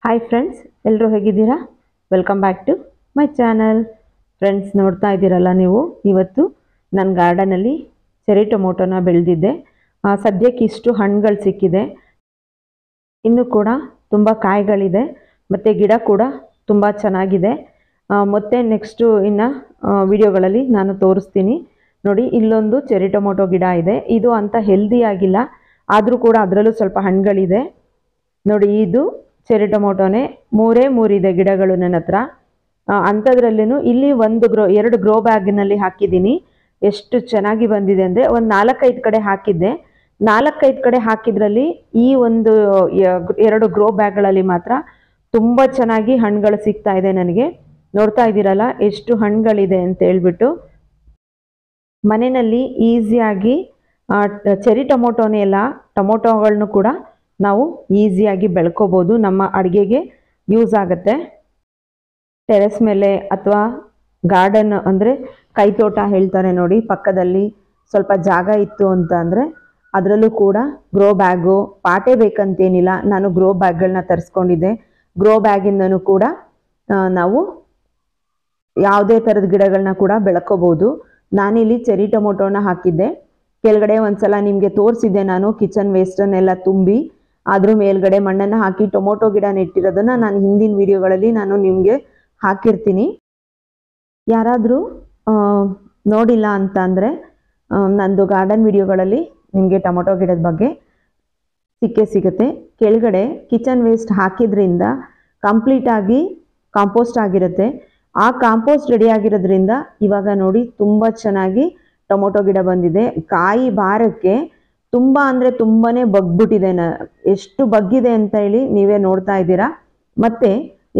Hi friends, ಎಲ್ಲರೂ ಹೇಗಿದ್ದೀರಾ? Welcome back to my channel. Friends, ನೋಡ್ತಾ ಇದ್ದೀರಲ್ಲ ನೀವು, ಇವತ್ತು ನನ್ನ ಗಾರ್ಡನಲ್ಲಿ ಚೆರಿ ಟೊಮೊಟೊನ ಬೆಳೆದಿದ್ದೆ. ಸದ್ಯಕ್ಕೆ ಇಷ್ಟು ಹಣ್ಣುಗಳು ಸಿಕ್ಕಿದೆ. ಇನ್ನೂ ಕೂಡ ತುಂಬ ಕಾಯಿಗಳಿದೆ ಮತ್ತು ಗಿಡ ಕೂಡ ತುಂಬ ಚೆನ್ನಾಗಿದೆ. ಮತ್ತು ನೆಕ್ಸ್ಟು ಇನ್ನು ವಿಡಿಯೋಗಳಲ್ಲಿ ನಾನು ತೋರಿಸ್ತೀನಿ. ನೋಡಿ, ಇಲ್ಲೊಂದು ಚೆರಿ ಟೊಮೊಟೊ ಗಿಡ ಇದೆ. ಇದು ಅಂಥ ಹೆಲ್ದಿ ಆಗಿಲ್ಲ, ಆದರೂ ಕೂಡ ಅದರಲ್ಲೂ ಸ್ವಲ್ಪ ಹಣ್ಣುಗಳಿದೆ. ನೋಡಿ, ಇದು ಚೆರಿ ಟೊಮೊಟೊನೇ. ಮೂರಿದೆ ಗಿಡಗಳು ನನ್ನ ಹತ್ರ. ಅಂಥದ್ರಲ್ಲೂ ಇಲ್ಲಿ ಎರಡು ಗ್ರೋ ಬ್ಯಾಗ್ನಲ್ಲಿ ಹಾಕಿದ್ದೀನಿ. ಎಷ್ಟು ಚೆನ್ನಾಗಿ ಬಂದಿದೆ ಅಂದರೆ, ಒಂದು 4-5 ಕಡೆ ಹಾಕಿದ್ದೆ. 4-5 ಕಡೆ ಹಾಕಿದ್ರಲ್ಲಿ ಈ ಎರಡು ಗ್ರೋ ಬ್ಯಾಗ್ಗಳಲ್ಲಿ ಮಾತ್ರ ತುಂಬ ಚೆನ್ನಾಗಿ ಹಣ್ಣುಗಳು ಸಿಗ್ತಾ ಇದೆ ನನಗೆ. ನೋಡ್ತಾ ಇದ್ದೀರಲ್ಲ ಎಷ್ಟು ಹಣ್ಣುಗಳಿದೆ ಅಂತ ಹೇಳ್ಬಿಟ್ಟು. ಮನೆಯಲ್ಲಿ ಈಸಿಯಾಗಿ ಚೆರಿ ಟೊಮೊಟೊನೇ ಎಲ್ಲ ಟೊಮೊಟೊಗಳನ್ನು ಕೂಡ ನಾವು ಈಸಿಯಾಗಿ ಬೆಳ್ಕೋಬೋದು. ನಮ್ಮ ಅಡುಗೆಗೆ ಯೂಸ್ ಆಗುತ್ತೆ. ಟೆರೆಸ್ ಮೇಲೆ ಅಥವಾ ಗಾರ್ಡನ್ ಅಂದರೆ ಕೈತೋಟ ಹೇಳ್ತಾರೆ ನೋಡಿ, ಪಕ್ಕದಲ್ಲಿ ಸ್ವಲ್ಪ ಜಾಗ ಇತ್ತು ಅಂತ ಅಂದರೆ ಅದರಲ್ಲೂ ಕೂಡ ಗ್ರೋ ಬ್ಯಾಗು ಪಾಟೇ ಬೇಕಂತೇನಿಲ್ಲ. ನಾನು ಗ್ರೋ ಬ್ಯಾಗ್ಗಳನ್ನ ತರಿಸ್ಕೊಂಡಿದ್ದೆ. ಗ್ರೋ ಬ್ಯಾಗಿಂದನೂ ಕೂಡ ನಾವು ಯಾವುದೇ ಥರದ ಗಿಡಗಳನ್ನ ಕೂಡ ಬೆಳ್ಕೋಬೋದು. ನಾನಿಲ್ಲಿ ಚೆರಿ ಟೊಮೊಟೊನ ಹಾಕಿದ್ದೆ. ಕೆಳಗಡೆ ಒಂದ್ಸಲ ನಿಮಗೆ ತೋರಿಸಿದ್ದೆ ನಾನು, ಕಿಚನ್ ವೇಸ್ಟನ್ನೆಲ್ಲ ತುಂಬಿ ಅದ್ರ ಮೇಲ್ಗಡೆ ಮಣ್ಣನ್ನು ಹಾಕಿ ಟೊಮೊಟೊ ಗಿಡ ನೆಟ್ಟಿರೋದನ್ನು ನಾನು ಹಿಂದಿನ ವಿಡಿಯೋಗಳಲ್ಲಿ ನಾನು ನಿಮಗೆ ಹಾಕಿರ್ತೀನಿ. ಯಾರಾದರೂ ನೋಡಿಲ್ಲ ಅಂತ ಅಂದರೆ ನಂದು ಗಾರ್ಡನ್ ವಿಡಿಯೋಗಳಲ್ಲಿ ನಿಮಗೆ ಟೊಮೊಟೊ ಗಿಡದ ಬಗ್ಗೆ ಸಿಗುತ್ತೆ. ಕೆಳಗಡೆ ಕಿಚನ್ ವೇಸ್ಟ್ ಹಾಕಿದ್ರಿಂದ ಕಂಪ್ಲೀಟಾಗಿ ಕಾಂಪೋಸ್ಟ್ ಆಗಿರುತ್ತೆ. ಆ ಕಾಂಪೋಸ್ಟ್ ರೆಡಿ ಆಗಿರೋದ್ರಿಂದ ಇವಾಗ ನೋಡಿ ತುಂಬ ಚೆನ್ನಾಗಿ ಟೊಮೊಟೊ ಗಿಡ ಬಂದಿದೆ. ಕಾಯಿ ಭಾರಕ್ಕೆ ತುಂಬ ಅಂದರೆ ತುಂಬಾ ಬಗ್ಬಿಟ್ಟಿದೆ. ಎಷ್ಟು ಬಗ್ಗಿದೆ ಅಂತ ಹೇಳಿ ನೀವೇ ನೋಡ್ತಾ ಇದ್ದೀರಾ. ಮತ್ತು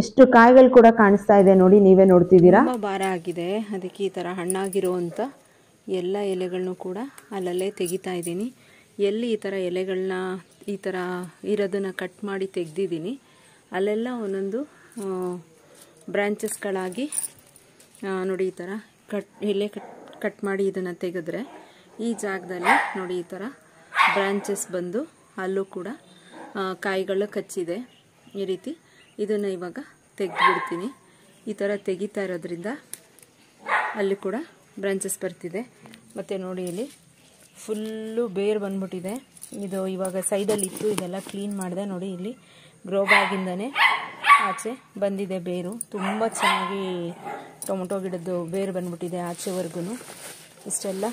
ಎಷ್ಟು ಕಾಯಿಗಳು ಕೂಡ ಕಾಣಿಸ್ತಾ ಇದೆ ನೋಡಿ, ನೀವೇ ನೋಡ್ತಿದ್ದೀರಾ. ತುಂಬ ಭಾರ ಆಗಿದೆ. ಅದಕ್ಕೆ ಈ ಥರ ಹಣ್ಣಾಗಿರುವಂಥ ಎಲ್ಲ ಎಲೆಗಳನ್ನು ಕೂಡ ಅಲ್ಲಲ್ಲೇ ತೆಗಿತಾ ಇದ್ದೀನಿ. ಎಲ್ಲಿ ಈ ಥರ ಎಲೆಗಳನ್ನ ಈ ಥರ ಇರೋದನ್ನು ಕಟ್ ಮಾಡಿ ತೆಗೆದಿದ್ದೀನಿ, ಅಲ್ಲೆಲ್ಲ ಒಂದೊಂದು ಬ್ರಾಂಚಸ್ಗಳಾಗಿ ನೋಡಿ ಈ ಥರ ಎಲೆ ಕಟ್ ಮಾಡಿ ಇದನ್ನು ತೆಗೆದ್ರೆ ಈ ಜಾಗದಲ್ಲಿ ನೋಡಿ ಈ ಥರ ಬ್ರಾಂಚಸ್ ಬಂದು ಅಲ್ಲೂ ಕೂಡ ಕಾಯಿಗಳು ಕಚ್ಚಿದೆ. ಈ ರೀತಿ ಇದನ್ನು ಇವಾಗ ತೆಗೆದುಬಿಡ್ತೀನಿ. ಈ ಥರ ತೆಗಿತಾ ಇರೋದ್ರಿಂದ ಅಲ್ಲಿ ಕೂಡ ಬ್ರಾಂಚಸ್ ಬರ್ತಿದೆ. ಮತ್ತು ನೋಡಿ ಇಲ್ಲಿ ಫುಲ್ಲು ಬೇರು ಬಂದ್ಬಿಟ್ಟಿದೆ. ಇದು ಇವಾಗ ಸೈಡಲ್ಲಿ ಇತ್ತು, ಇದೆಲ್ಲ ಕ್ಲೀನ್ ಮಾಡಿದೆ. ನೋಡಿ ಇಲ್ಲಿ ಗ್ರೋ ಬ್ಯಾಗಿಂದನೇ ಆಚೆ ಬಂದಿದೆ ಬೇರು. ತುಂಬ ಚೆನ್ನಾಗಿ ಟೊಮೊಟೊ ಗಿಡದ್ದು ಬೇರು ಬಂದ್ಬಿಟ್ಟಿದೆ ಆಚೆವರೆಗೂ. ಇಷ್ಟೆಲ್ಲ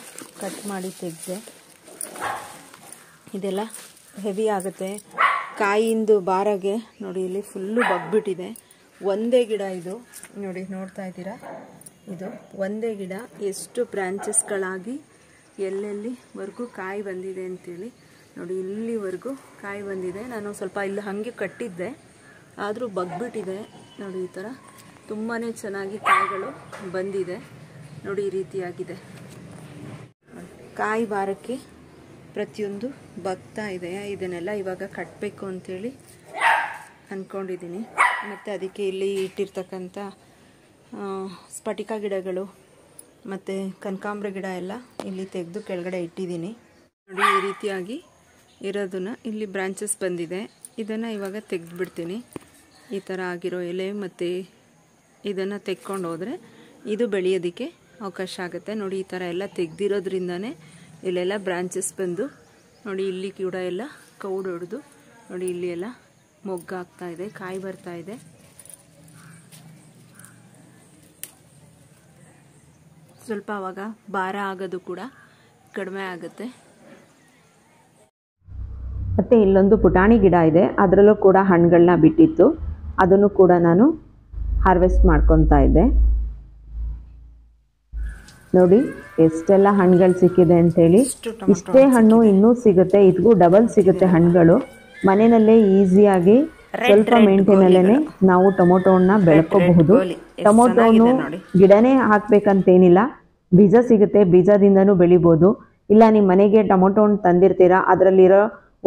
ಕಟ್ ಮಾಡಿ ತೆಗೆದೆ. ಇದೆಲ್ಲ ಹೆವಿ ಆಗುತ್ತೆ ಕಾಯಿಂದು ಭಾರಗೆ. ನೋಡಿ ಇಲ್ಲಿ ಫುಲ್ಲು ಬಗ್ಬಿಟ್ಟಿದೆ. ಒಂದೇ ಗಿಡ ಇದು ನೋಡಿ, ನೋಡ್ತಾ ಇದ್ದೀರಾ. ಇದು ಒಂದೇ ಗಿಡ ಎಷ್ಟು ಬ್ರಾಂಚಸ್ಗಳಾಗಿ ಎಲ್ಲೆಲ್ಲಿವರೆಗೂ ಕಾಯಿ ಬಂದಿದೆ ಅಂತೇಳಿ ನೋಡಿ. ಇಲ್ಲಿವರೆಗೂ ಕಾಯಿ ಬಂದಿದೆ. ನಾನು ಸ್ವಲ್ಪ ಇಲ್ಲಿ ಹಾಗೆ ಕಟ್ಟಿದ್ದೆ, ಆದರೂ ಬಗ್ಬಿಟ್ಟಿದೆ. ನೋಡಿ ಈ ಥರ ತುಂಬಾ ಚೆನ್ನಾಗಿ ಕಾಯಿಗಳು ಬಂದಿದೆ. ನೋಡಿ ಈ ರೀತಿಯಾಗಿದೆ. ಕಾಯಿ ಭಾರಕ್ಕೆ ಪ್ರತಿಯೊಂದು ಬಗ್ತಾ ಇದೆ. ಇದನ್ನೆಲ್ಲ ಇವಾಗ ಕಟ್ಟಬೇಕು ಅಂಥೇಳಿ ಅಂದ್ಕೊಂಡಿದ್ದೀನಿ. ಮತ್ತು ಅದಕ್ಕೆ ಇಲ್ಲಿ ಇಟ್ಟಿರ್ತಕ್ಕಂಥ ಸ್ಫಟಿಕ ಗಿಡಗಳು ಮತ್ತು ಕನಕಾಂಬ್ರ ಗಿಡ ಎಲ್ಲ ಇಲ್ಲಿ ತೆಗೆದು ಕೆಳಗಡೆ ಇಟ್ಟಿದ್ದೀನಿ. ನೋಡಿ ಈ ರೀತಿಯಾಗಿ ಇರೋದನ್ನು ಇಲ್ಲಿ ಬ್ರಾಂಚಸ್ ಬಂದಿದೆ. ಇದನ್ನು ಇವಾಗ ತೆಗೆದುಬಿಡ್ತೀನಿ. ಈ ಥರ ಆಗಿರೋ ಎಲೆ ಮತ್ತು ಇದನ್ನು ತೆಕ್ಕೊಂಡು ಹೋದರೆ ಇದು ಬೆಳೆಯೋದಕ್ಕೆ ಅವಕಾಶ ಆಗುತ್ತೆ. ನೋಡಿ ಈ ಥರ ಎಲ್ಲ ತೆಗೆದಿರೋದ್ರಿಂದನೇ ಇಲ್ಲೆಲ್ಲ ಬ್ರಾಂಚಸ್ ಬಂದು ನೋಡಿ ಇಲ್ಲಿ ಕೂಡ ಎಲ್ಲ ಕೌಡು ಹೊಡೆದು ನೋಡಿ ಇಲ್ಲಿ ಎಲ್ಲ ಮೊಗ್ಗಾಗ್ತಾ ಇದೆ, ಕಾಯಿ ಬರ್ತಾ ಇದೆ. ಸ್ವಲ್ಪ ಆವಾಗ ಭಾರ ಆಗೋದು ಕೂಡ ಕಡಿಮೆ ಆಗುತ್ತೆ. ಮತ್ತು ಇಲ್ಲೊಂದು ಪುಟಾಣಿ ಗಿಡ ಇದೆ, ಅದರಲ್ಲೂ ಕೂಡ ಹಣ್ಣುಗಳನ್ನ ಬಿಟ್ಟಿತ್ತು. ಅದನ್ನು ಕೂಡ ನಾನು ಹಾರ್ವೆಸ್ಟ್ ಮಾಡ್ಕೊತಾ ಇದ್ದೆ. ನೋಡಿ ಎಷ್ಟೆಲ್ಲ ಹಣ್ಣುಗಳು ಸಿಕ್ಕಿದೆ ಅಂಥೇಳಿ. ಇಷ್ಟೇ ಹಣ್ಣು ಇನ್ನೂ ಸಿಗುತ್ತೆ, ಇದಕ್ಕೂ ಡಬಲ್ ಸಿಗುತ್ತೆ ಹಣ್ಣುಗಳು. ಮನೆಯಲ್ಲೇ ಈಸಿಯಾಗಿ ಸ್ವಲ್ಪ ಮೇಂಟೈನಲ್ಲೇ ನಾವು ಟೊಮೊಟೊನ ಬೆಳ್ಕೋಬಹುದು. ಟೊಮೊಟೊನು ಗಿಡನೇ ಹಾಕ್ಬೇಕಂತೇನಿಲ್ಲ, ಬೀಜ ಸಿಗುತ್ತೆ, ಬೀಜದಿಂದನೂ ಬೆಳಿಬೋದು. ಇಲ್ಲ ನಿಮ್ಮ ಮನೆಗೆ ಟೊಮೊಟೊ ಹಣ್ಣು ತಂದಿರ್ತೀರಾ, ಅದರಲ್ಲಿರೋ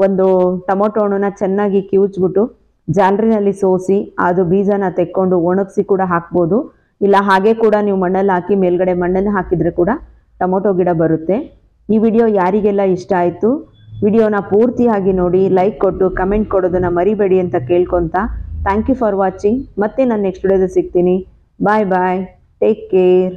ಒಂದು ಟೊಮೊಟೊ ಹಣ್ಣನ್ನ ಚೆನ್ನಾಗಿ ಕಿವುಚ್ಬಿಟ್ಟು ಜಾಲರಿನಲ್ಲಿ ಸೋಸಿ ಅದು ಬೀಜನ ತೆಕ್ಕೊಂಡು ಒಣಗಿಸಿ ಕೂಡ ಹಾಕ್ಬೋದು. ಇಲ್ಲ ಹಾಗೆ ಕೂಡ ನೀವು ಮಣ್ಣಲ್ಲಿ ಹಾಕಿ ಮೇಲ್ಗಡೆ ಮಣ್ಣನ್ನು ಹಾಕಿದರೆ ಕೂಡ ಟೊಮೊಟೊ ಗಿಡ ಬರುತ್ತೆ. ಈ ವಿಡಿಯೋ ಯಾರಿಗೆಲ್ಲ ಇಷ್ಟ ಆಯಿತು ವಿಡಿಯೋನ ಪೂರ್ತಿಯಾಗಿ ನೋಡಿ, ಲೈಕ್ ಕೊಟ್ಟು ಕಮೆಂಟ್ ಕೊಡೋದನ್ನು ಮರಿಬೇಡಿ ಅಂತ ಕೇಳ್ಕೊತಾ ಥ್ಯಾಂಕ್ ಯು ಫಾರ್ ವಾಚಿಂಗ್. ಮತ್ತೆ ನಾನು ನೆಕ್ಸ್ಟ್ ವಿಡಿಯೋದಲ್ಲಿ ಸಿಗ್ತೀನಿ. ಬಾಯ್ ಬಾಯ್, ಟೇಕ್ ಕೇರ್.